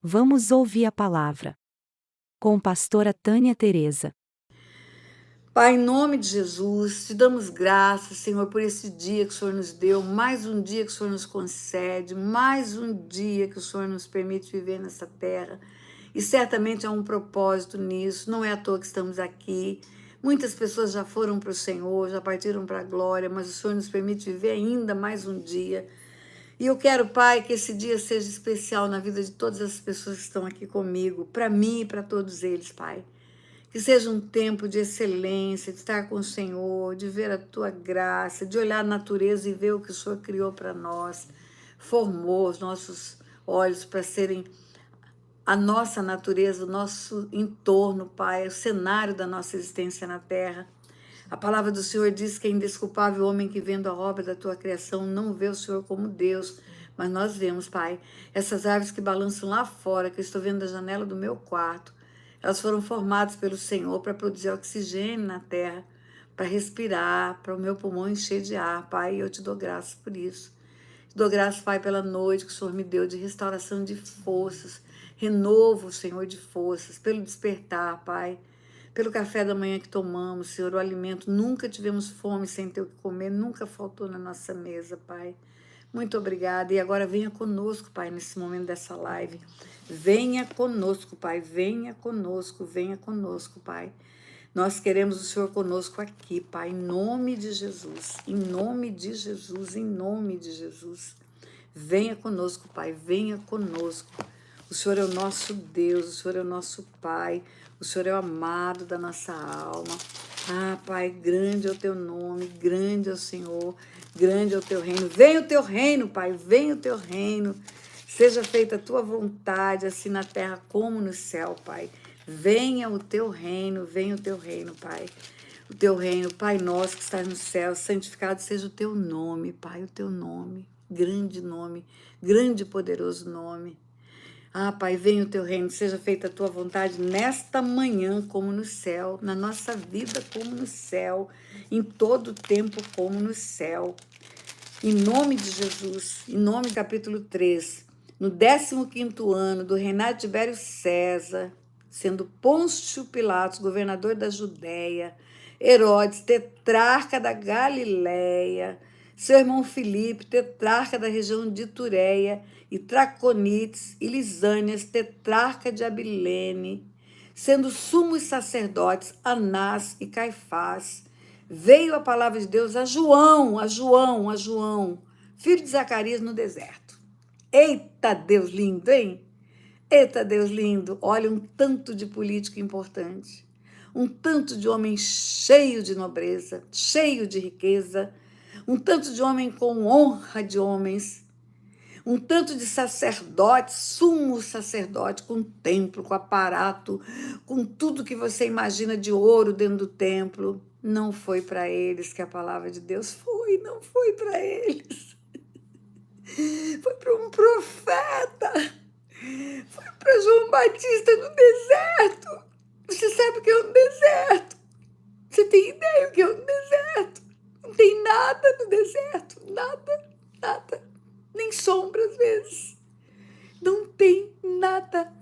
Vamos ouvir a palavra com pastora Tânia Teresa. Pai, em nome de Jesus, te damos graças, Senhor, por esse dia que o Senhor nos deu, mais um dia que o Senhor nos concede, mais um dia que o Senhor nos permite viver nessa terra. E certamente há um propósito nisso, não é à toa que estamos aqui. Muitas pessoas já foram para o Senhor, já partiram para a glória, mas o Senhor nos permite viver ainda mais um dia. E eu quero, Pai, que esse dia seja especial na vida de todas as pessoas que estão aqui comigo, para mim e para todos eles, Pai. Que seja um tempo de excelência, de estar com o Senhor, de ver a Tua graça, de olhar a natureza e ver o que o Senhor criou para nós, formou os nossos olhos para serem a nossa natureza, o nosso entorno, Pai, o cenário da nossa existência na terra. A palavra do Senhor diz que é indesculpável o homem que, vendo a obra da Tua criação, não vê o Senhor como Deus, mas nós vemos, Pai, essas árvores que balançam lá fora, que eu estou vendo da janela do meu quarto. Elas foram formadas pelo Senhor para produzir oxigênio na terra, para respirar, para o meu pulmão encher de ar, Pai, e eu te dou graças por isso. Te dou graças, Pai, pela noite que o Senhor me deu de restauração de forças, renovo, Senhor, de forças, pelo despertar, Pai, pelo café da manhã que tomamos, Senhor, o alimento, nunca tivemos fome sem ter o que comer, nunca faltou na nossa mesa, Pai. Muito obrigada. E agora venha conosco, Pai, nesse momento dessa live. Venha conosco, Pai. Venha conosco, Pai. Nós queremos o Senhor conosco aqui, Pai, em nome de Jesus. Em nome de Jesus, em nome de Jesus. Venha conosco, Pai. Venha conosco. O Senhor é o nosso Deus, o Senhor é o nosso Pai. O Senhor é o amado da nossa alma. Ah, Pai, grande é o teu nome, grande é o Senhor, grande é o teu reino. Venha o teu reino, Pai, venha o teu reino. Seja feita a tua vontade, assim na terra como no céu, Pai. Venha o teu reino, Pai. O teu reino, Pai nosso que estás no céu, santificado seja o teu nome, Pai, o teu nome, grande e poderoso nome. Ah, Pai, venha o teu reino, seja feita a tua vontade nesta manhã como no céu, na nossa vida como no céu, em todo tempo como no céu. Em nome de Jesus, em nome do capítulo 3, no 15º ano do reinado de Tibério César, sendo Pôncio Pilatos governador da Judéia, Herodes, tetrarca da Galileia, seu irmão Filipe, tetrarca da região de Itureia, e Traconites e Lisânias, tetrarca de Abilene, sendo sumos sacerdotes Anás e Caifás, veio a palavra de Deus a João, filho de Zacarias, no deserto. Eita Deus lindo, hein? Eita Deus lindo, olha um tanto de político importante, um tanto de homem cheio de nobreza, cheio de riqueza, um tanto de homem com honra de homens, um tanto de sacerdote, sumo sacerdote, com templo, com aparato, com tudo que você imagina de ouro dentro do templo. Não foi para eles que a palavra de Deus foi, não foi para eles. Foi para um profeta. Foi para João Batista no deserto. Você sabe o que é um deserto? Você tem ideia o que é um deserto? Não tem nada no deserto. Nada. Nem sombra às vezes. Não tem nada.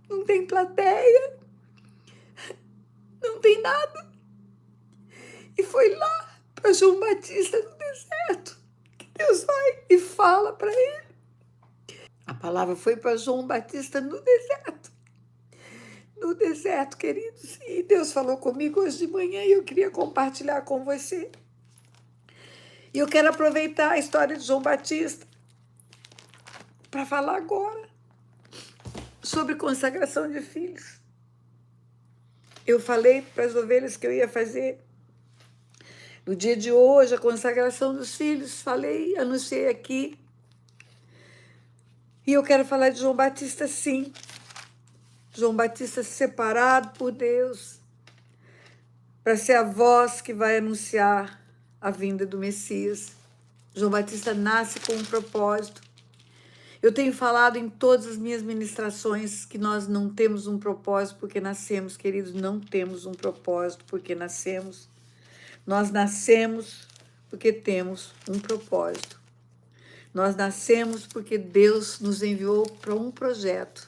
Não tem plateia. Não tem nada. E foi lá para João Batista no deserto que Deus vai e fala para ele. A palavra foi para João Batista no deserto. No deserto, queridos. E Deus falou comigo hoje de manhã e eu queria compartilhar com você. E eu quero aproveitar a história de João Batista para falar agora sobre consagração de filhos. Eu falei para as ovelhas que eu ia fazer no dia de hoje a consagração dos filhos. Falei, anunciei aqui. E eu quero falar de João Batista, sim. João Batista separado por Deus para ser a voz que vai anunciar a vinda do Messias. João Batista nasce com um propósito. Eu tenho falado em todas as minhas ministrações que nós não temos um propósito porque nascemos, queridos, não temos um propósito porque nascemos. Nós nascemos porque temos um propósito. Nós nascemos porque Deus nos enviou para um projeto,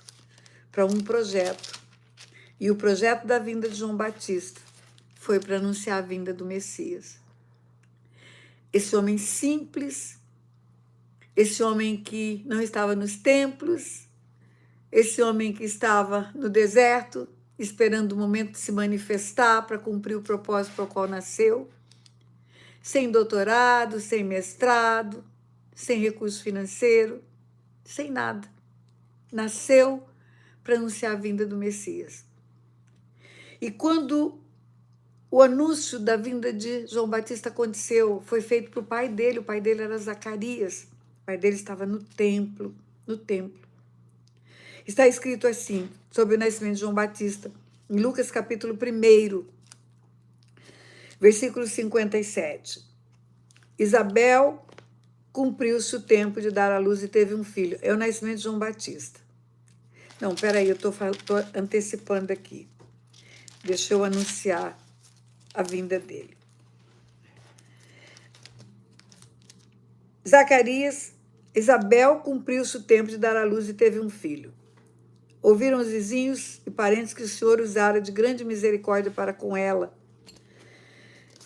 E o projeto da vinda de João Batista foi para anunciar a vinda do Messias. Esse homem simples, esse homem que não estava nos templos, esse homem que estava no deserto, esperando o momento de se manifestar para cumprir o propósito para o qual nasceu, sem doutorado, sem mestrado, sem recurso financeiro, sem nada. Nasceu para anunciar a vinda do Messias. E quando o anúncio da vinda de João Batista aconteceu, foi feito para o pai dele era Zacarias, o pai dele estava no templo. Está escrito assim, sobre o nascimento de João Batista, em Lucas capítulo 1, versículo 57. Isabel cumpriu-se o tempo de dar à luz e teve um filho. É o nascimento de João Batista. Não, peraí, eu estou antecipando aqui. Deixa eu anunciar a vinda dele. Isabel cumpriu-se o tempo de dar à luz e teve um filho. Ouviram os vizinhos e parentes que o Senhor usara de grande misericórdia para com ela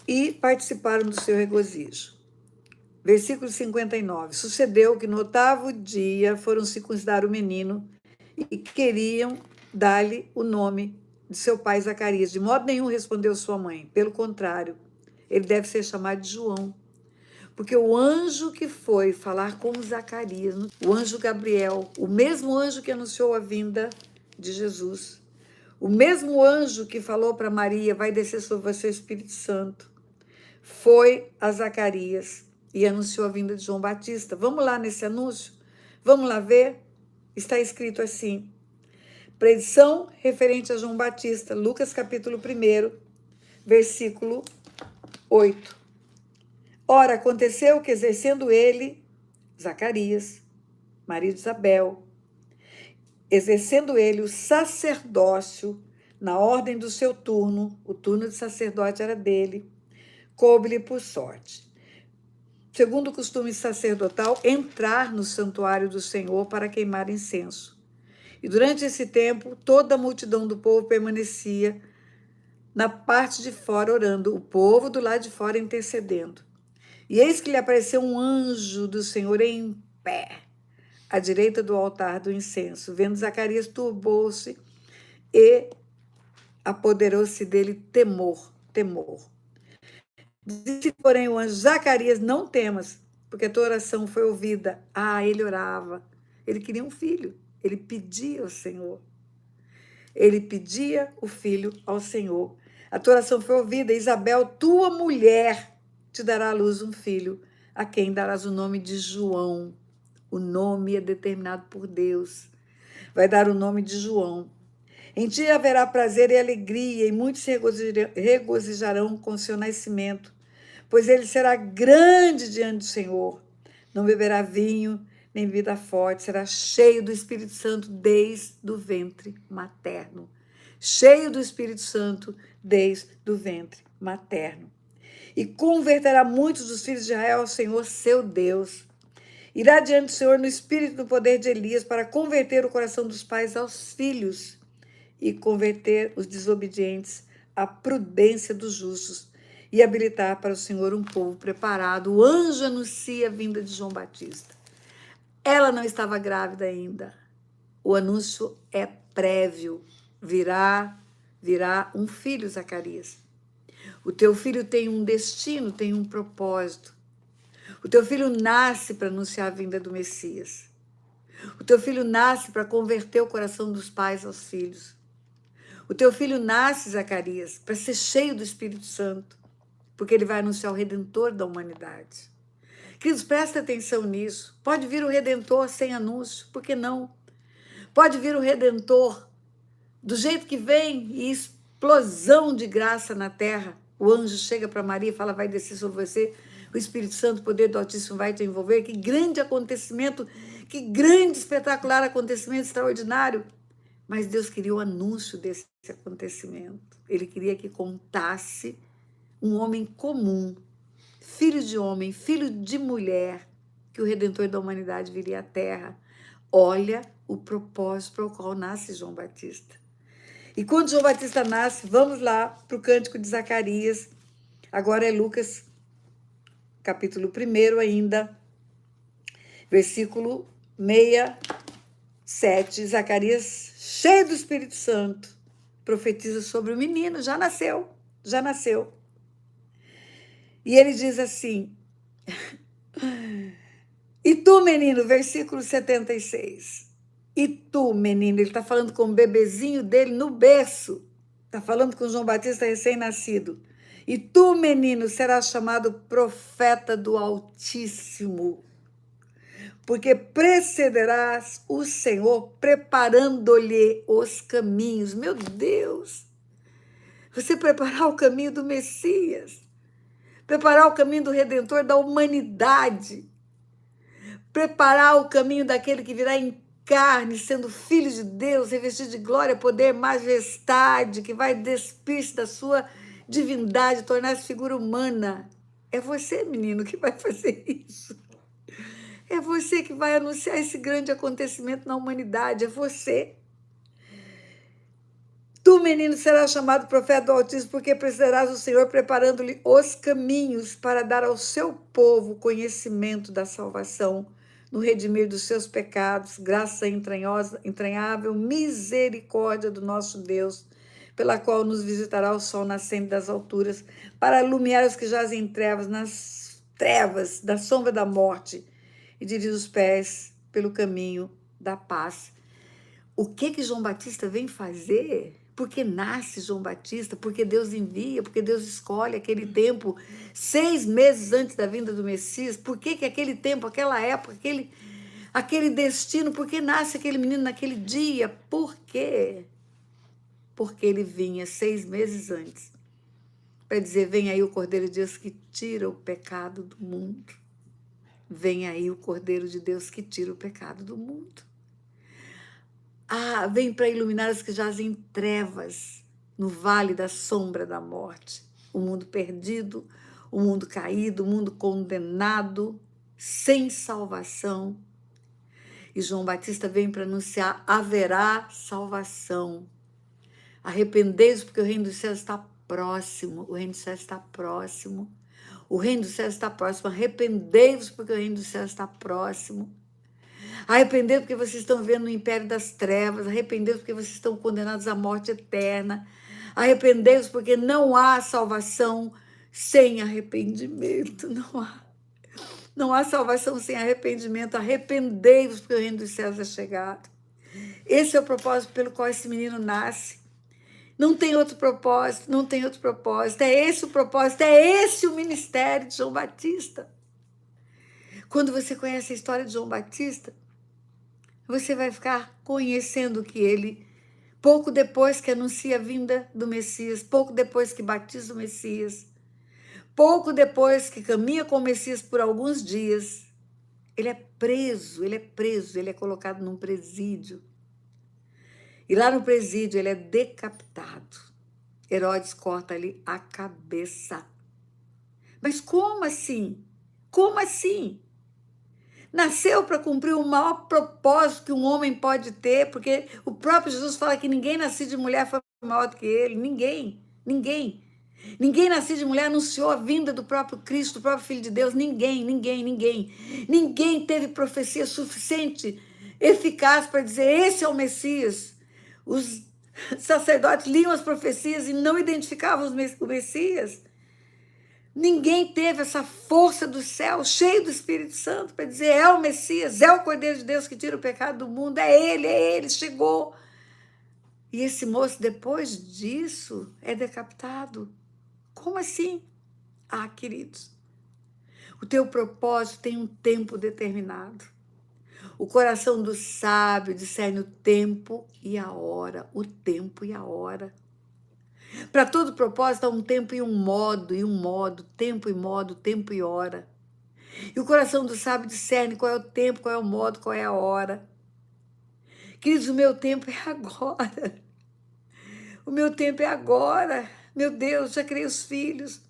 e participaram do seu regozijo. Versículo 59. Sucedeu que no 8º dia foram circuncidar o menino e queriam dar-lhe o nome de seu pai Zacarias. De modo nenhum respondeu sua mãe. Pelo contrário, ele deve ser chamado de João. Porque o anjo que foi falar com Zacarias, o anjo Gabriel, o mesmo anjo que anunciou a vinda de Jesus, o mesmo anjo que falou para Maria, vai descer sobre você o Espírito Santo, foi a Zacarias e anunciou a vinda de João Batista. Vamos lá nesse anúncio? Vamos lá ver? Está escrito assim, predição referente a João Batista, Lucas capítulo 1, versículo 8. Ora, aconteceu que, exercendo ele, Zacarias, marido de Isabel, exercendo ele o sacerdócio na ordem do seu turno, o turno de sacerdote era dele, coube-lhe por sorte, segundo o costume sacerdotal, entrar no santuário do Senhor para queimar incenso. E durante esse tempo, toda a multidão do povo permanecia na parte de fora orando, o povo do lado de fora intercedendo. E eis que lhe apareceu um anjo do Senhor em pé, à direita do altar do incenso. Vendo Zacarias, turbou-se e apoderou-se dele temor. Disse, porém, o anjo, Zacarias, não temas, porque a tua oração foi ouvida. Ele orava, ele queria um filho, ele pedia ao Senhor. Ele pedia o filho ao Senhor. A tua oração foi ouvida, Isabel, tua mulher, te dará à luz um filho, a quem darás o nome de João. O nome é determinado por Deus. Vai dar o nome de João. Em ti haverá prazer e alegria, e muitos se regozijarão com seu nascimento, pois ele será grande diante do Senhor. Não beberá vinho, nem bebida forte, será cheio do Espírito Santo desde o ventre materno. Cheio do Espírito Santo desde o ventre materno. E converterá muitos dos filhos de Israel ao Senhor, seu Deus. Irá diante do Senhor no espírito e no poder de Elias para converter o coração dos pais aos filhos e converter os desobedientes à prudência dos justos e habilitar para o Senhor um povo preparado. O anjo anuncia a vinda de João Batista. Ela não estava grávida ainda. O anúncio é prévio. Virá um filho, Zacarias. O teu filho tem um destino, tem um propósito. O teu filho nasce para anunciar a vinda do Messias. O teu filho nasce para converter o coração dos pais aos filhos. O teu filho nasce, Zacarias, para ser cheio do Espírito Santo, porque ele vai anunciar o Redentor da humanidade. Queridos, presta atenção nisso. Pode vir o Redentor sem anúncio, por que não? Pode vir o Redentor do jeito que vem e explosão de graça na terra. O anjo chega para Maria e fala, vai descer sobre você, o Espírito Santo, o poder do Altíssimo vai te envolver. Que grande acontecimento, que grande, espetacular acontecimento, extraordinário. Mas Deus queria o anúncio desse acontecimento. Ele queria que contasse um homem comum, filho de homem, filho de mulher, que o Redentor da humanidade viria à Terra. Olha o propósito para o qual nasce João Batista. E quando João Batista nasce, vamos lá para o Cântico de Zacarias. Agora é Lucas, capítulo 1 ainda, versículo 67. Zacarias, cheio do Espírito Santo, profetiza sobre o menino, já nasceu. E ele diz assim, e tu, menino, versículo 76, e tu, menino, ele está falando com o bebezinho dele no berço, está falando com João Batista recém-nascido, e tu, menino, serás chamado profeta do Altíssimo, porque precederás o Senhor preparando-lhe os caminhos. Meu Deus! Você preparar o caminho do Messias, preparar o caminho do Redentor da humanidade, preparar o caminho daquele que virá em carne, sendo filho de Deus, revestido de glória, poder, majestade, que vai despir-se da sua divindade, tornar-se figura humana. É você, menino, que vai fazer isso. É você que vai anunciar esse grande acontecimento na humanidade, é você. Tu, menino, serás chamado profeta do Altíssimo, porque precisarás do Senhor preparando-lhe os caminhos para dar ao seu povo conhecimento da salvação, no redimir dos seus pecados, graça entranhável, misericórdia do nosso Deus, pela qual nos visitará o sol nascente das alturas, para iluminar os que jazem em trevas, nas trevas da sombra da morte, e dirigir os pés pelo caminho da paz. O que João Batista vem fazer? Porque nasce João Batista, porque Deus envia, porque Deus escolhe aquele tempo, 6 meses antes da vinda do Messias. Por que aquele tempo, aquela época, aquele destino, por que nasce aquele menino naquele dia? Por quê? Porque ele vinha 6 meses antes para dizer, vem aí o Cordeiro de Deus que tira o pecado do mundo. Vem aí o Cordeiro de Deus que tira o pecado do mundo. Vem para iluminar os que jazem em trevas, no vale da sombra da morte. O mundo perdido, o mundo caído, o mundo condenado, sem salvação. E João Batista vem para anunciar, haverá salvação. Arrependei-vos, porque o reino dos céus está próximo. O reino dos céus está próximo. O reino dos céus está próximo. Arrependei-vos, porque o reino dos céus está próximo. Arrependei porque vocês estão vivendo no império das trevas. Arrependei porque vocês estão condenados à morte eterna. Arrependei-vos porque não há salvação sem arrependimento. Não há salvação sem arrependimento. Arrependei-vos porque o reino dos céus é chegado. Esse é o propósito pelo qual esse menino nasce. Não tem outro propósito, não tem outro propósito. É esse o propósito, é esse o ministério de João Batista. Quando você conhece a história de João Batista, você vai ficar conhecendo que ele, pouco depois que anuncia a vinda do Messias, pouco depois que batiza o Messias, pouco depois que caminha com o Messias por alguns dias, ele é preso, ele é colocado num presídio. E lá no presídio ele é decapitado. Herodes corta ali a cabeça. Mas como assim? Como assim? Nasceu para cumprir o maior propósito que um homem pode ter, porque o próprio Jesus fala que ninguém nascido de mulher foi maior do que ele. Ninguém. Ninguém nascido de mulher anunciou a vinda do próprio Cristo, do próprio Filho de Deus. Ninguém. Ninguém teve profecia suficiente, eficaz para dizer, esse é o Messias. Os sacerdotes liam as profecias e não identificavam o Messias. Ninguém teve essa força do céu, cheio do Espírito Santo, para dizer, é o Messias, é o Cordeiro de Deus que tira o pecado do mundo, é ele, chegou. E esse moço, depois disso, é decapitado. Como assim? Queridos, o teu propósito tem um tempo determinado. O coração do sábio discerne o tempo e a hora, o tempo e a hora. Para todo propósito há um tempo e um modo, tempo e modo, tempo e hora. E o coração do sábio discerne qual é o tempo, qual é o modo, qual é a hora. Queridos, o meu tempo é agora. O meu tempo é agora. Meu Deus, já criei os filhos.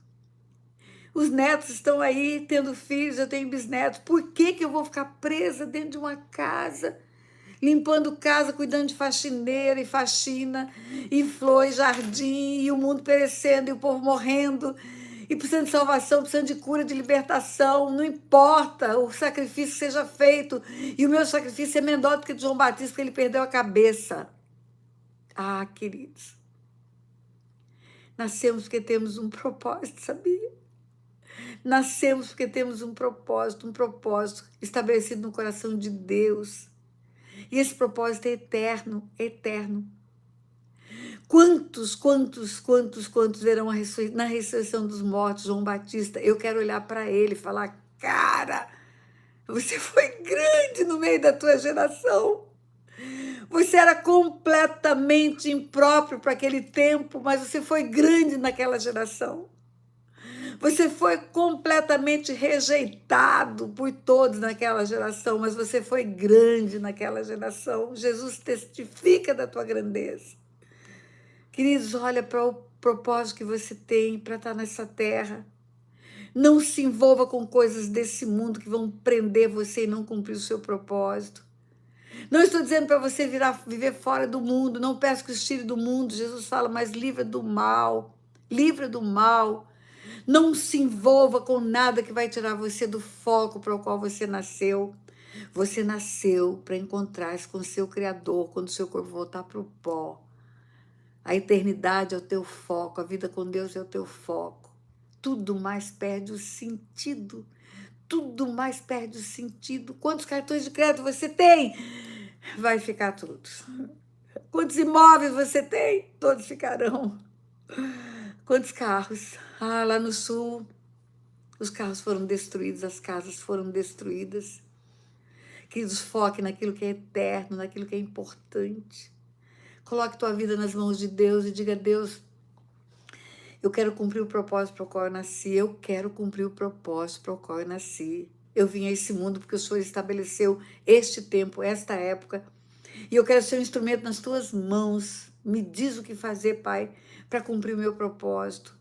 Os netos estão aí tendo filhos, eu tenho bisnetos. Por que que eu vou ficar presa dentro de uma casa, limpando casa, cuidando de faxineira e faxina, e flor e jardim, e o mundo perecendo, e o povo morrendo, e precisando de salvação, precisando de cura, de libertação? Não importa o sacrifício que seja feito, e o meu sacrifício é menor do que o de João Batista, porque ele perdeu a cabeça. Ah, queridos, nascemos porque temos um propósito, sabia? Nascemos porque temos um propósito estabelecido no coração de Deus. E esse propósito é eterno, eterno. Quantos verão na ressurreição dos mortos, João Batista? Eu quero olhar para ele e falar: cara, você foi grande no meio da tua geração. Você era completamente impróprio para aquele tempo, mas você foi grande naquela geração. Você foi completamente rejeitado por todos naquela geração, mas você foi grande naquela geração. Jesus testifica da tua grandeza. Queridos, olha para o propósito que você tem para estar nessa terra. Não se envolva com coisas desse mundo que vão prender você e não cumprir o seu propósito. Não estou dizendo para você viver fora do mundo, não peço que os tire do mundo. Jesus fala, mas livra do mal, livra do mal. Não se envolva com nada que vai tirar você do foco para o qual você nasceu. Você nasceu para encontrar-se com o seu Criador quando o seu corpo voltar para o pó. A eternidade é o teu foco, a vida com Deus é o teu foco. Tudo mais perde o sentido. Tudo mais perde o sentido. Quantos cartões de crédito você tem? Vai ficar tudo. Quantos imóveis você tem? Todos ficarão. Quantos carros? Ah, lá no sul, os carros foram destruídos, as casas foram destruídas. Queridos, foque naquilo que é eterno, naquilo que é importante. Coloque tua vida nas mãos de Deus e diga: Deus, eu quero cumprir o propósito para o qual eu nasci. Eu quero cumprir o propósito para o qual eu nasci. Eu vim a esse mundo porque o Senhor estabeleceu este tempo, esta época. E eu quero ser um instrumento nas tuas mãos. Me diz o que fazer, Pai, para cumprir o meu propósito.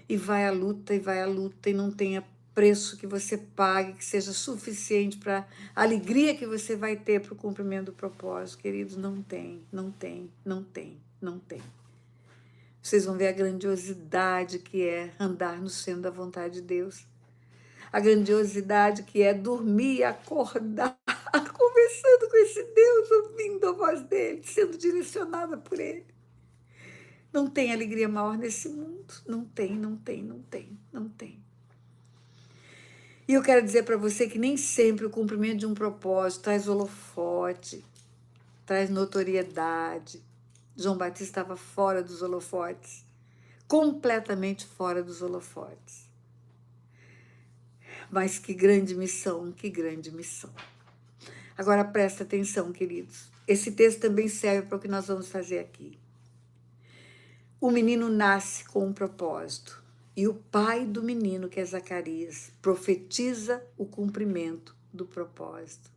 E vai à luta, e não tenha preço que você pague, que seja suficiente para a alegria que você vai ter para o cumprimento do propósito. Queridos, não tem. Vocês vão ver a grandiosidade que é andar no centro da vontade de Deus. A grandiosidade que é dormir, acordar, conversando com esse Deus, ouvindo a voz dele, sendo direcionada por ele. Não tem alegria maior nesse mundo. Não tem. E eu quero dizer para você que nem sempre o cumprimento de um propósito traz holofote, traz notoriedade. João Batista estava fora dos holofotes, completamente fora dos holofotes. Mas que grande missão, que grande missão. Agora presta atenção, queridos. Esse texto também serve para o que nós vamos fazer aqui. O menino nasce com um propósito. E o pai do menino, que é Zacarias, profetiza o cumprimento do propósito.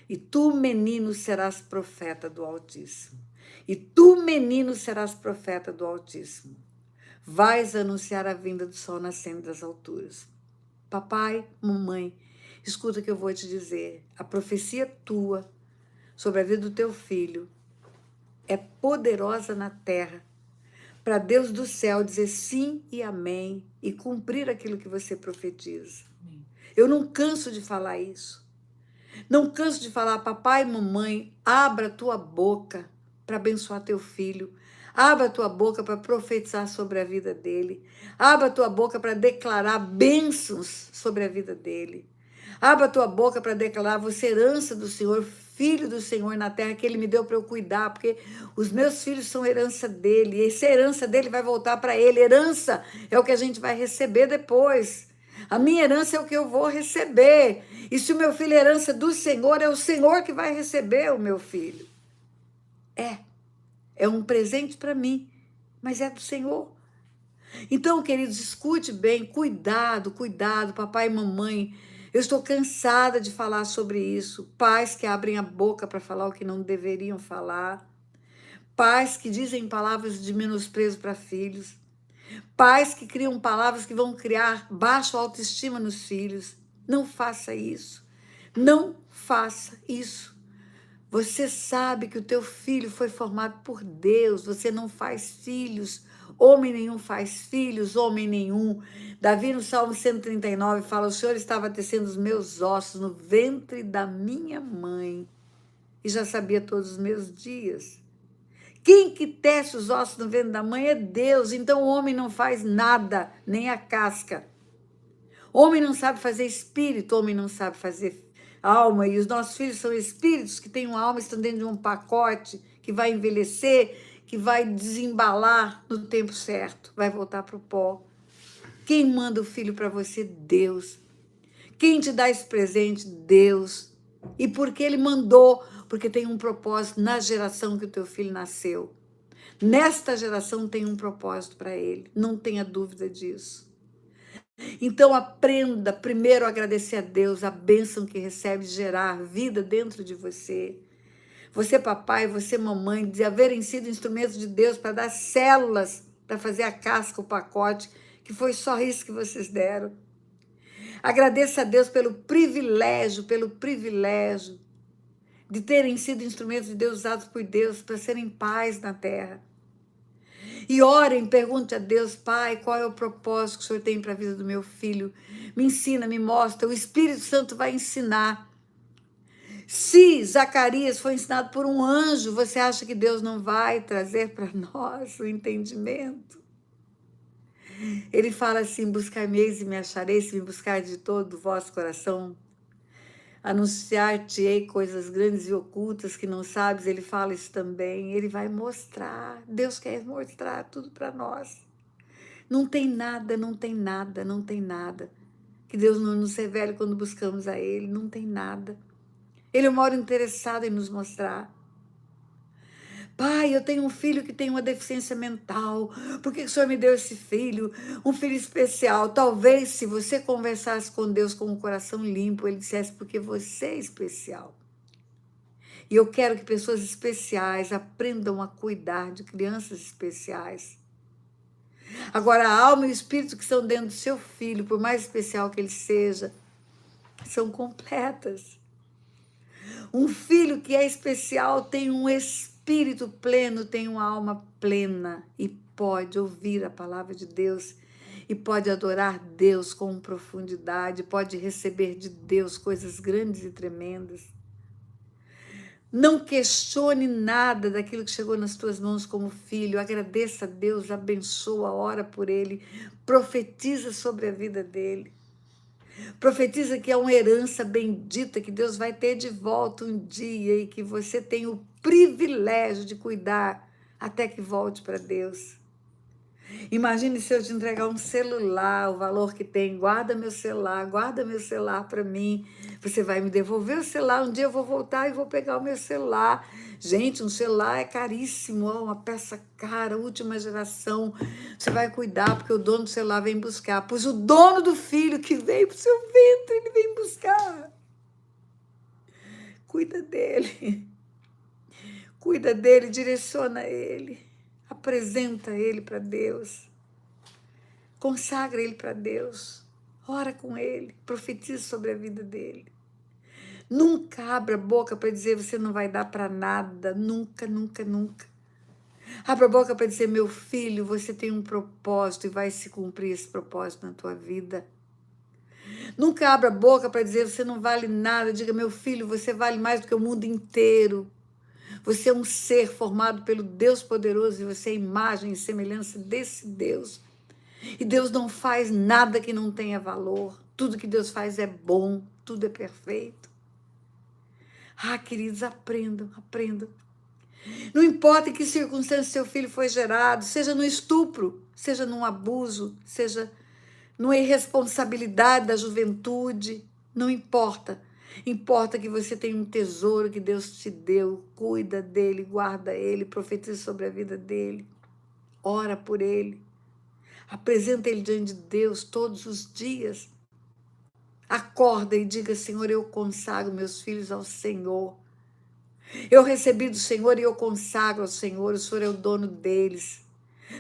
E tu, menino, serás profeta do Altíssimo. E tu, menino, serás profeta do Altíssimo. Vais anunciar a vinda do sol nascendo das alturas. Papai, mamãe, escuta o que eu vou te dizer. A profecia tua sobre a vida do teu filho é poderosa na terra para Deus do céu dizer sim e amém e cumprir aquilo que você profetiza. Eu não canso de falar isso. Não canso de falar, papai e mamãe, abra tua boca para abençoar teu filho. Abra tua boca para profetizar sobre a vida dele. Abra tua boca para declarar bênçãos sobre a vida dele. Abra tua boca para declarar você herança do Senhor, filho do Senhor na terra, que ele me deu para eu cuidar, porque os meus filhos são herança dele, e essa herança dele vai voltar para ele. Herança é o que a gente vai receber depois. A minha herança é o que eu vou receber. E se o meu filho é herança do Senhor, é o Senhor que vai receber o meu filho. É um presente para mim, mas é do Senhor. Então, queridos, escute bem, cuidado, papai e mamãe. Eu estou cansada de falar sobre isso. Pais que abrem a boca para falar o que não deveriam falar. Pais que dizem palavras de menosprezo para filhos. Pais que criam palavras que vão criar baixa autoestima nos filhos. Não faça isso. Não faça isso. Você sabe que o teu filho foi formado por Deus. Você não faz filhos. Homem nenhum faz filhos, homem nenhum. Davi, no Salmo 139, fala: o Senhor estava tecendo os meus ossos no ventre da minha mãe e já sabia todos os meus dias. Quem que tece os ossos no ventre da mãe é Deus. Então o homem não faz nada, nem a casca. Homem não sabe fazer espírito, homem não sabe fazer alma. E os nossos filhos são espíritos que têm uma alma, estão dentro de um pacote que vai envelhecer, que vai desembalar no tempo certo, vai voltar para o pó. Quem manda o filho para você? Deus. Quem te dá esse presente? Deus. E por que ele mandou? Porque tem um propósito na geração que o teu filho nasceu. Nesta geração tem um propósito para ele. Não tenha dúvida disso. Então aprenda primeiro a agradecer a Deus, a bênção que recebe de gerar vida dentro de você. Você, papai, você, mamãe, de haverem sido instrumentos de Deus para dar células, para fazer a casca, o pacote, que foi só isso que vocês deram. Agradeça a Deus pelo privilégio de terem sido instrumentos de Deus usados por Deus para serem pais na terra. E orem, pergunte a Deus: Pai, qual é o propósito que o Senhor tem para a vida do meu filho? Me ensina, me mostra. O Espírito Santo vai ensinar. Se Zacarias foi ensinado por um anjo, você acha que Deus não vai trazer para nós o entendimento? Ele fala assim: buscar-me-eis e me achareis, se me buscar de todo o vosso coração. Anunciar-te-ei coisas grandes e ocultas que não sabes. Ele fala isso também. Ele vai mostrar. Deus quer mostrar tudo para nós. Não tem nada que Deus não nos revele quando buscamos a Ele. Não tem nada. Ele é uma hora interessado em nos mostrar. Pai, eu tenho um filho que tem uma deficiência mental. Por que o Senhor me deu esse filho? Um filho especial. Talvez, se você conversasse com Deus com o coração limpo, Ele dissesse: porque você é especial. E eu quero que pessoas especiais aprendam a cuidar de crianças especiais. Agora, a alma e o espírito que estão dentro do seu filho, por mais especial que ele seja, são completas. Um filho que é especial tem um espírito pleno, tem uma alma plena e pode ouvir a palavra de Deus e pode adorar Deus com profundidade, pode receber de Deus coisas grandes e tremendas. Não questione nada daquilo que chegou nas tuas mãos como filho. Agradeça a Deus, abençoa, ora por ele, profetiza sobre a vida dele. Profetiza que é uma herança bendita que Deus vai ter de volta um dia e que você tem o privilégio de cuidar até que volte para Deus. Imagine se eu te entregar um celular, o valor que tem. Guarda meu celular para mim. Você vai me devolver o celular, um dia eu vou voltar e vou pegar o meu celular. Gente, um celular é caríssimo, é uma peça cara, última geração. Você vai cuidar, porque o dono do celular vem buscar. Pois o dono do filho que veio para o seu ventre, ele vem buscar. Cuida dele, direciona ele, apresenta ele para Deus. Consagra ele para Deus, ora com ele, profetiza sobre a vida dele. Nunca abra a boca para dizer você não vai dar para nada, nunca. Abra a boca para dizer: meu filho, você tem um propósito e vai se cumprir esse propósito na tua vida. Nunca abra a boca para dizer você não vale nada. Diga: meu filho, você vale mais do que o mundo inteiro. Você é um ser formado pelo Deus poderoso e você é imagem e semelhança desse Deus. E Deus não faz nada que não tenha valor. Tudo que Deus faz é bom, tudo é perfeito. Queridos, aprendam. Não importa em que circunstância seu filho foi gerado, seja no estupro, seja num abuso, seja numa irresponsabilidade da juventude, não importa. Importa que você tem um tesouro que Deus te deu, cuida dele, guarda ele, profetiza sobre a vida dele, ora por ele. Apresenta ele diante de Deus todos os dias. Acorda e diga: Senhor, eu consagro meus filhos ao Senhor. Eu recebi do Senhor e eu consagro ao Senhor. O Senhor é o dono deles.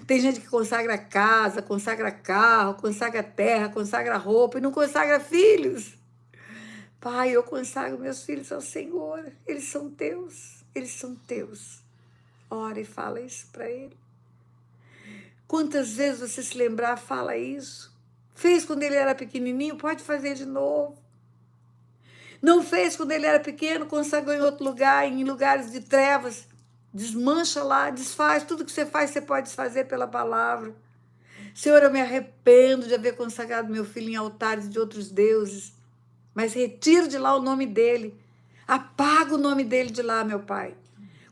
Tem gente que consagra casa, consagra carro, consagra terra, consagra roupa e não consagra filhos. Pai, eu consagro meus filhos ao Senhor. Eles são teus. Eles são teus. Ora e fala isso para ele. Quantas vezes você se lembrar, fala isso. Fez quando ele era pequenininho, pode fazer de novo. Não fez quando ele era pequeno, consagrou em outro lugar, em lugares de trevas. Desmancha lá, desfaz. Tudo que você faz, você pode desfazer pela palavra. Senhor, eu me arrependo de haver consagrado meu filho em altares de outros deuses, mas retiro de lá o nome dele. Apago o nome dele de lá, meu Pai.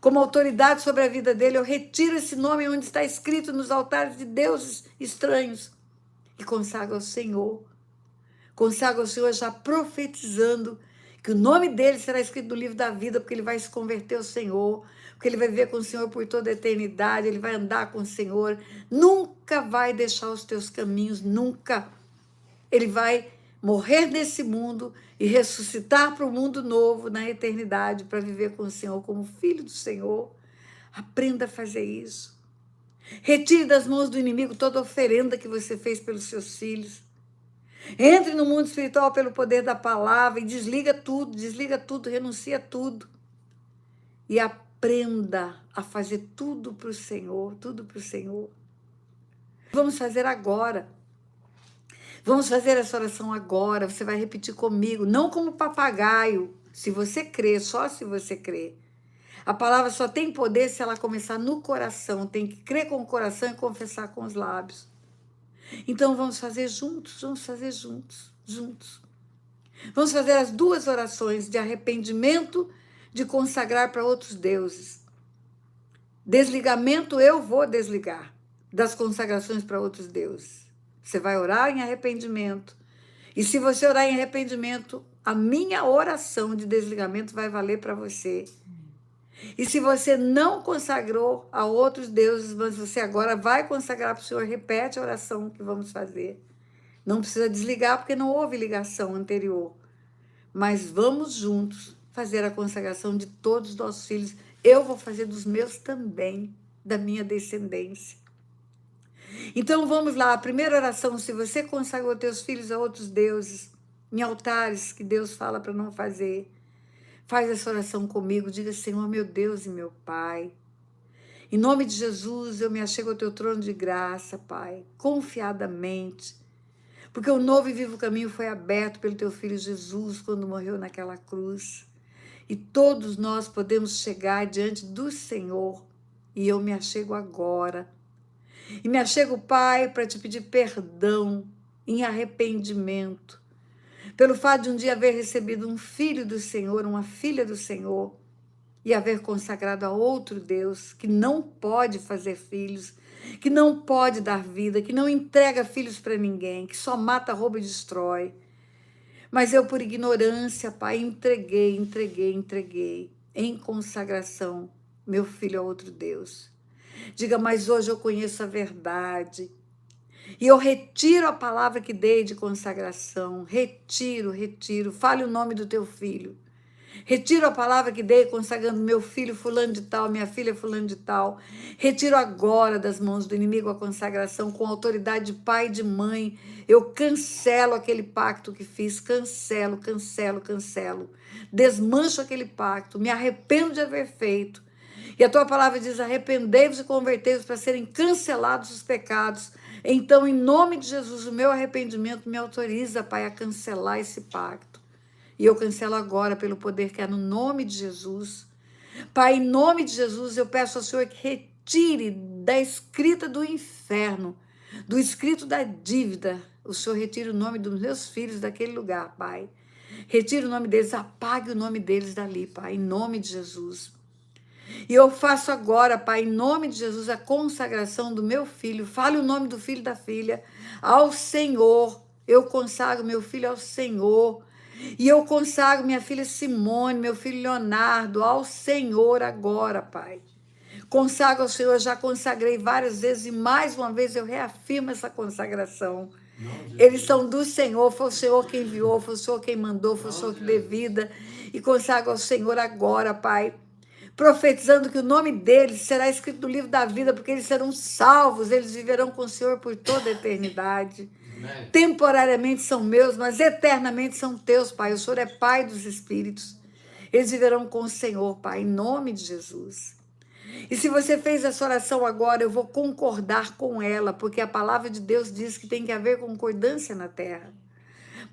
Como autoridade sobre a vida dele, eu retiro esse nome onde está escrito nos altares de deuses estranhos e consagro ao Senhor. Consagro ao Senhor já profetizando que o nome dele será escrito no livro da vida, porque ele vai se converter ao Senhor, porque ele vai viver com o Senhor por toda a eternidade, ele vai andar com o Senhor, nunca vai deixar os teus caminhos, nunca. Ele vai morrer nesse mundo e ressuscitar para o mundo novo na eternidade, para viver com o Senhor como filho do Senhor. Aprenda a fazer isso. Retire das mãos do inimigo toda oferenda que você fez pelos seus filhos. Entre no mundo espiritual pelo poder da palavra e desliga tudo, renuncia a tudo. E aprenda a fazer tudo para o Senhor, tudo para o Senhor. Vamos fazer agora. Vamos fazer essa oração agora. Você vai repetir comigo, não como papagaio, se você crê, só se você crê. A palavra só tem poder se ela começar no coração. Tem que crer com o coração e confessar com os lábios. Então vamos fazer juntos, juntos. Vamos fazer as duas orações de arrependimento, de consagrar para outros deuses. Desligamento, eu vou desligar das consagrações para outros deuses. Você vai orar em arrependimento. E se você orar em arrependimento, a minha oração de desligamento vai valer para você. E se você não consagrou a outros deuses, mas você agora vai consagrar para o Senhor, repete a oração que vamos fazer. Não precisa desligar, porque não houve ligação anterior. Mas vamos juntos fazer a consagração de todos os nossos filhos. Eu vou fazer dos meus também, da minha descendência. Então vamos lá, a primeira oração, se você consagrou teus filhos a outros deuses, em altares que Deus fala para não fazer, faz essa oração comigo, diga: Senhor, meu Deus e meu Pai, em nome de Jesus, eu me achego ao teu trono de graça, Pai, confiadamente, porque o novo e vivo caminho foi aberto pelo teu Filho Jesus, quando morreu naquela cruz, e todos nós podemos chegar diante do Senhor, e eu me achego agora, e me achego, Pai, para te pedir perdão, em arrependimento, pelo fato de um dia haver recebido um filho do Senhor, uma filha do Senhor, e haver consagrado a outro Deus, que não pode fazer filhos, que não pode dar vida, que não entrega filhos para ninguém, que só mata, rouba e destrói. Mas eu, por ignorância, Pai, entreguei em consagração meu filho a outro Deus. Diga: mas hoje eu conheço a verdade. E eu retiro a palavra que dei de consagração. Retiro. Fale o nome do teu filho. Retiro a palavra que dei consagrando meu filho fulano de tal, minha filha fulano de tal. Retiro agora das mãos do inimigo a consagração com autoridade de pai e de mãe. Eu cancelo aquele pacto que fiz. Cancelo. Desmancho aquele pacto. Me arrependo de haver feito. E a tua palavra diz: arrependei-vos e convertei-vos para serem cancelados os pecados. Então, em nome de Jesus, o meu arrependimento me autoriza, Pai, a cancelar esse pacto. E eu cancelo agora pelo poder que há no nome de Jesus. Pai, em nome de Jesus, eu peço ao Senhor que retire da escrita do inferno, do escrito da dívida, o Senhor retire o nome dos meus filhos daquele lugar, Pai. Retire o nome deles, apague o nome deles dali, Pai, em nome de Jesus. E eu faço agora, Pai, em nome de Jesus, a consagração do meu filho. Fale o nome do filho e da filha ao Senhor. Eu consagro meu filho ao Senhor. E eu consagro minha filha Simone, meu filho Leonardo, ao Senhor agora, Pai. Consagro ao Senhor, já consagrei várias vezes e mais uma vez eu reafirmo essa consagração. Eles são do Senhor, foi o Senhor quem enviou, foi o Senhor quem mandou, foi o Senhor que deu vida. E consagro ao Senhor agora, Pai. profetizando que o nome deles será escrito no livro da vida, porque eles serão salvos, eles viverão com o Senhor por toda a eternidade. Amém. Temporariamente são meus, mas eternamente são teus, Pai. O Senhor é Pai dos espíritos. Eles viverão com o Senhor, Pai, em nome de Jesus. E se você fez essa oração agora, eu vou concordar com ela, porque a palavra de Deus diz que tem que haver concordância na terra.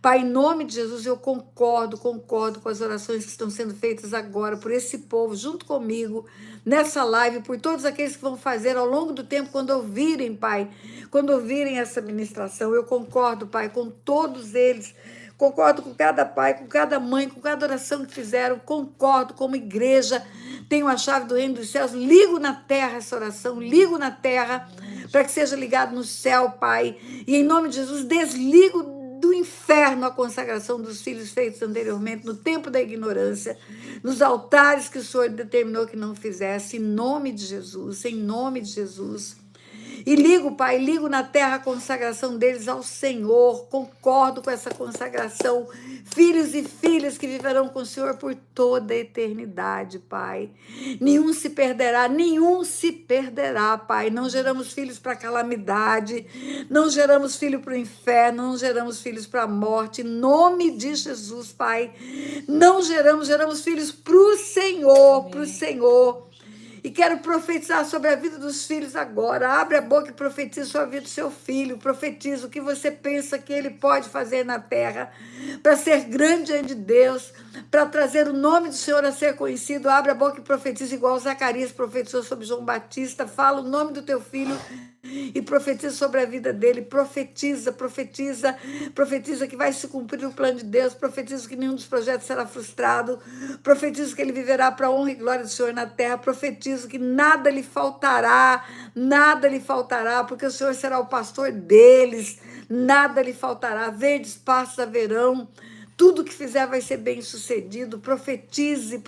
Pai, em nome de Jesus, eu concordo com as orações que estão sendo feitas agora por esse povo, junto comigo, nessa live, por todos aqueles que vão fazer ao longo do tempo, quando ouvirem, Pai, quando ouvirem essa ministração. Eu concordo, Pai, com todos eles. Concordo com cada pai, com cada mãe, com cada oração que fizeram. Concordo como igreja. Tenho a chave do reino dos céus. Ligo na terra essa oração. Ligo na terra para que seja ligado no céu, Pai. E em nome de Jesus, desligo do inferno a consagração dos filhos feitos anteriormente, no tempo da ignorância, nos altares que o Senhor determinou que não fizesse, em nome de Jesus, em nome de Jesus. E ligo, Pai, ligo na terra a consagração deles ao Senhor, concordo com essa consagração, filhos e filhas que viverão com o Senhor por toda a eternidade, Pai. Nenhum se perderá, Pai. Não geramos filhos para calamidade, não geramos filho para o inferno, não geramos filhos para a morte, em nome de Jesus, Pai. Não geramos filhos para o Senhor, para o Senhor. E quero profetizar sobre a vida dos filhos agora. Abre a boca e profetiza sobre a vida do seu filho. Profetiza o que você pensa que ele pode fazer na terra para ser grande diante de Deus, para trazer o nome do Senhor a ser conhecido. Abre a boca e profetiza igual Zacarias profetizou sobre João Batista. Fala o nome do teu filho e profetiza sobre a vida dele. Profetiza que vai se cumprir o plano de Deus. Profetiza que nenhum dos projetos será frustrado. Profetiza que ele viverá para a honra e glória do Senhor na terra. Profetiza que nada lhe faltará, porque o Senhor será o pastor deles. Nada lhe faltará. Verdes pastos haverão. Tudo que fizer vai ser bem sucedido. Profetize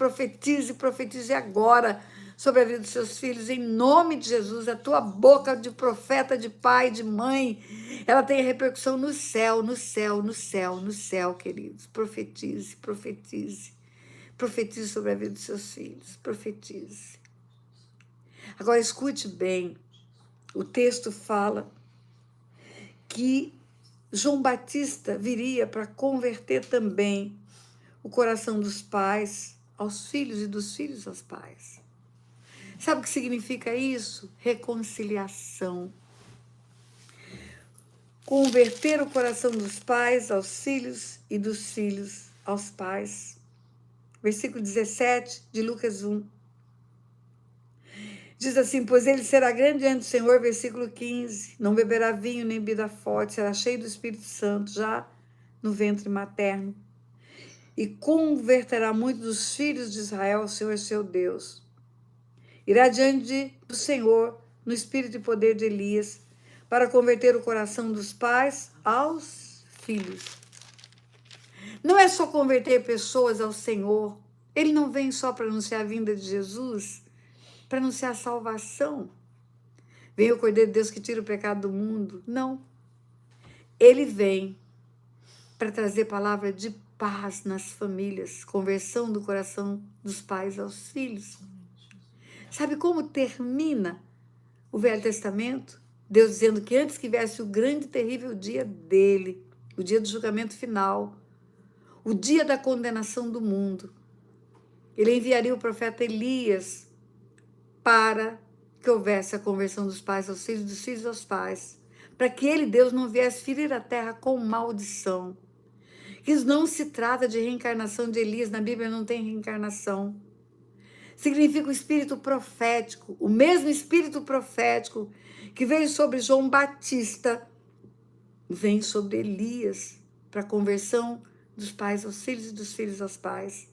agora sobre a vida dos seus filhos, em nome de Jesus. A tua boca de profeta, de pai, de mãe, ela tem repercussão no céu, queridos. Profetize sobre a vida dos seus filhos, profetize. Agora escute bem, o texto fala que João Batista viria para converter também o coração dos pais aos filhos e dos filhos aos pais. Sabe o que significa isso? Reconciliação. Converter o coração dos pais aos filhos e dos filhos aos pais. Versículo 17 de Lucas 1. Diz assim, pois ele será grande diante do Senhor, versículo 15, não beberá vinho nem bebida forte, será cheio do Espírito Santo, já no ventre materno, e converterá muitos dos filhos de Israel ao Senhor seu Deus. Irá diante do Senhor, no espírito e poder de Elias, para converter o coração dos pais aos filhos. Não é só converter pessoas ao Senhor, ele não vem só para anunciar a vinda de Jesus, para anunciar a salvação. Vem o Cordeiro de Deus que tira o pecado do mundo. Não. Ele vem para trazer palavra de paz nas famílias, conversão do coração dos pais aos filhos. Sabe como termina o Velho Testamento? Deus dizendo que antes que viesse o grande e terrível dia dele, o dia do julgamento final, o dia da condenação do mundo, ele enviaria o profeta Elias para que houvesse a conversão dos pais aos filhos, dos filhos aos pais, para que ele, Deus, não viesse ferir a terra com maldição. Isso não se trata de reencarnação de Elias, na Bíblia não tem reencarnação. Significa o espírito profético, o mesmo espírito profético que veio sobre João Batista, vem sobre Elias, para a conversão dos pais aos filhos e dos filhos aos pais.